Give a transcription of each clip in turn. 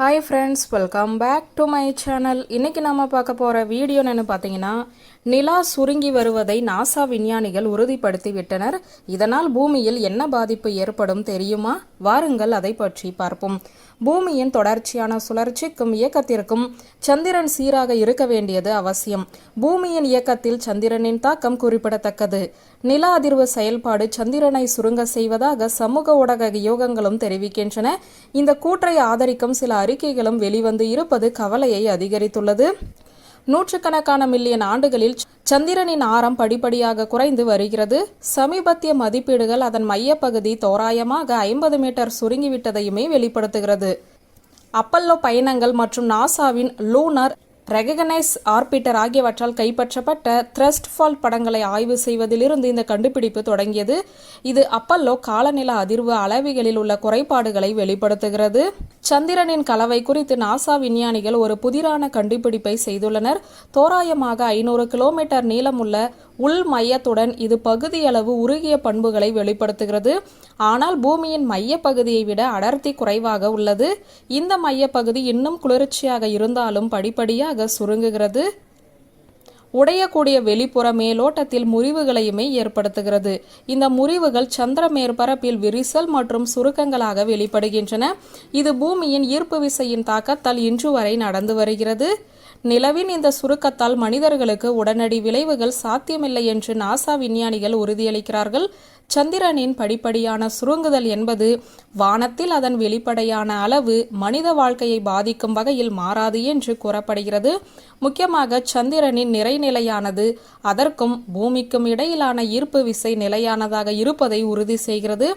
Hi friends, welcome back to my channel. இன்னைக்கு நாம பார்க்க போற வீடியோ என்னன்னு பாத்தீங்கன்னா நிலா சுருங்கி வருவதை நாசா விஞ்ஞானிகள் உறுதிப்படுத்தி விட்டனர். இதனால் பூமியில் என்ன பாதிப்பு ஏற்படும் தெரியுமா? வாருங்கள் அதை பற்றி பார்ப்போம். பூமியின் தொடர்ச்சியான சுழற்சிக்கும் இயக்கத்திற்கும் சந்திரன் சீராக இருக்க வேண்டியது அவசியம். பூமியின் இயக்கத்தில் சந்திரனின் தாக்கம் குறிப்பிடத்தக்கது. நில அதிர்வு செயல்பாடு சந்திரனை சுருங்க செய்வதாக சமூக ஊடக யோகங்களும் தெரிவிக்கின்றன. இந்த கூற்றை ஆதரிக்கும் சில அறிக்கைகளும் வெளிவந்து இருப்பது கவலையை அதிகரித்துள்ளது. நூற்றுக்கணக்கான மில்லியன் ஆண்டுகளில் சந்திரனின் ஆரம் படிப்படியாக குறைந்து வருகிறது. சமீபத்திய மதிப்பீடுகள் அதன் மையப்பகுதி தோராயமாக 50 மீட்டர் சுருங்கிவிட்டதையுமே வெளிப்படுத்துகிறது. அப்பல்லோ பயணங்கள் மற்றும் நாசாவின் லூனார் ரெகனைஸ் ஆர்பிட்டர் ஆகியவற்றால் கைப்பற்றப்பட்ட த்ரஸ்ட் ஃபால் படங்களை ஆய்வு செய்வதிலிருந்து இந்த கண்டுபிடிப்பு தொடங்கியது. இது அப்பல்லோ காலநில அதிர்வு அளவிகளில் உள்ள குறைபாடுகளை வெளிப்படுத்துகிறது. சந்திரனின் கலவை குறித்து நாசா விஞ்ஞானிகள் ஒரு புதிரான கண்டுபிடிப்பை செய்துள்ளனர். தோராயமாக 500 கிலோமீட்டர் நீளமுள்ள உள் மையத்துடன் இது பகுதியளவு உருகிய பண்புகளை வெளிப்படுத்துகிறது. ஆனால் பூமியின் மைய பகுதியை விட அடர்த்தி குறைவாக உள்ளது. இந்த மையப்பகுதி இன்னும் குளிர்ச்சியாக இருந்தாலும் படிப்படியாக சுருங்குகிறது. உடையக்கூடிய வெளிப்புற மேலோட்டத்தில் முறிவுகளையுமே ஏற்படுத்துகிறது. இந்த முறிவுகள் சந்திர மேற்பரப்பில் விரிசல் மற்றும் சுருக்கங்களாக வெளிப்படுகின்றன. இது பூமியின் ஈர்ப்பு விசையின் தாக்கத்தால் இன்று வரை நடந்து வருகிறது. நிலவின் இந்த சுருக்கத்தால் மனிதர்களுக்கு உடனடி விளைவுகள் சாத்தியமில்லை என்று நாசா விஞ்ஞானிகள் உறுதியளிக்கிறார்கள். சந்திரனின் படிப்படியான சுருங்குதல் என்பது வானத்தில் அதன் வெளிப்படையான அளவு மனித வாழ்க்கையை பாதிக்கும் வகையில் மாறாது என்று கூறப்படுகிறது. முக்கியமாக சந்திரனின் நிறைநிலையானது அதற்கும் பூமிக்கும் இடையிலான ஈர்ப்பு விசை நிலையானதாக இருப்பதை உறுதி செய்கிறது.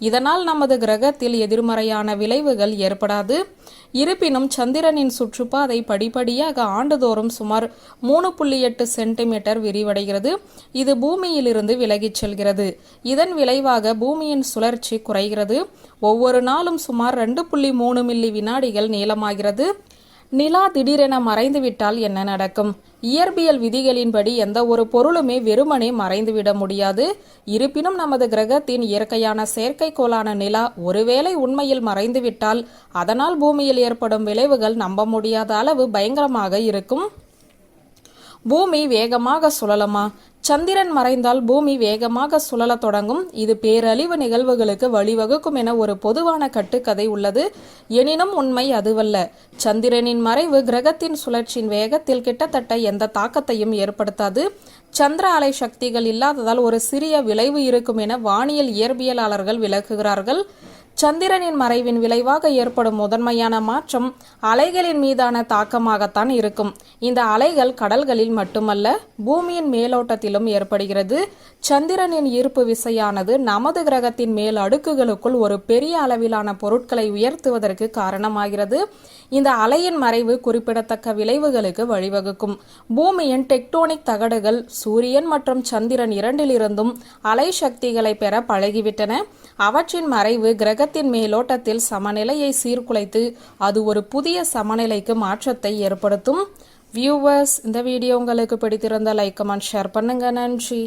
இதனால் நமது கிரகத்தில் எதிர்மறையான விளைவுகள் ஏற்படாது. இருப்பினும் சந்திரனின் சுற்றுப்பாதை படிப்படியாக ஆண்டுதோறும் சுமார் 3.8 சென்டிமீட்டர் விரிவடைகிறது. இது பூமியிலிருந்து விலகிச் செல்கிறது. இதன் விளைவாக பூமியின் சுழற்சி குறைகிறது. ஒவ்வொரு நாளும் சுமார் 2.3 மில்லி வினாடிகள் நீளமாகிறது. நிலா திடீரென மறைந்துவிட்டால் என்ன நடக்கும்? இயற்பியல் விதிகளின்படி எந்த ஒரு பொருளுமே வெறுமனே மறைந்துவிட முடியாது. இருப்பினும் நமது கிரகத்தின் இயற்கையான செயற்கைக்கோளான நிலா ஒருவேளை உண்மையில் மறைந்துவிட்டால் அதனால் பூமியில் ஏற்படும் விளைவுகள் நம்ப முடியாத அளவு பயங்கரமாக இருக்கும். பூமி வேகமாக சுழலுமா? சந்திரன் மறைந்தால் பூமி வேகமாக சுழலத் தொடங்கும். இது பேரழிவு நிகழ்வுகளுக்கு வழிவகுக்கும் என ஒரு பொதுவான கட்டுக்கதை உள்ளது. எனினும் உண்மை அதுவல்ல. சந்திரனின் மறைவு கிரகத்தின் சுழற்சியின் வேகத்தில் கிட்டத்தட்ட எந்த தாக்கத்தையும் ஏற்படுத்தாது. சந்திர அலை சக்திகள் இல்லாததால் ஒரு சிறிய விளைவு இருக்கும் என வானியல் இயற்பியலாளர்கள் விளக்குகிறார்கள். சந்திரனின் மறைவின் விளைவாக ஏற்படும் முதன்மையான மாற்றம் அலைகளின் மீதான தாக்கமாகத்தான் இருக்கும். இந்த அலைகள் கடல்களில் மட்டுமல்ல, பூமியின் மேலோட்டத்திலும் ஏற்படுகிறது. சந்திரனின் ஈர்ப்பு விசையானது நமது கிரகத்தின் மேல் அடுக்குகளுக்குள் ஒரு பெரிய அளவிலான பொருட்களை உயர்த்துவதற்கு காரணமாகிறது. இந்த அலையின் மறைவு குறிப்பிடத்தக்க விளைவுகளுக்கு வழிவகுக்கும். பூமியின் டெக்டோனிக் தகடுகள் சூரியன் மற்றும் சந்திரன் இரண்டிலிருந்தும் அலை சக்திகளை பெற பழகிவிட்டன. அவற்றின் மறைவு கிரகத்தின் மேலோட்டத்தில் சமநிலையை சீர்குலைத்து அது ஒரு புதிய சமநிலைக்கு மாற்றத்தை ஏற்படுத்தும். வியூவர்ஸ், இந்த வீடியோ உங்களுக்கு பிடித்திருந்தால் லைக் கமெண்ட் ஷேர் பண்ணுங்க. நன்றி.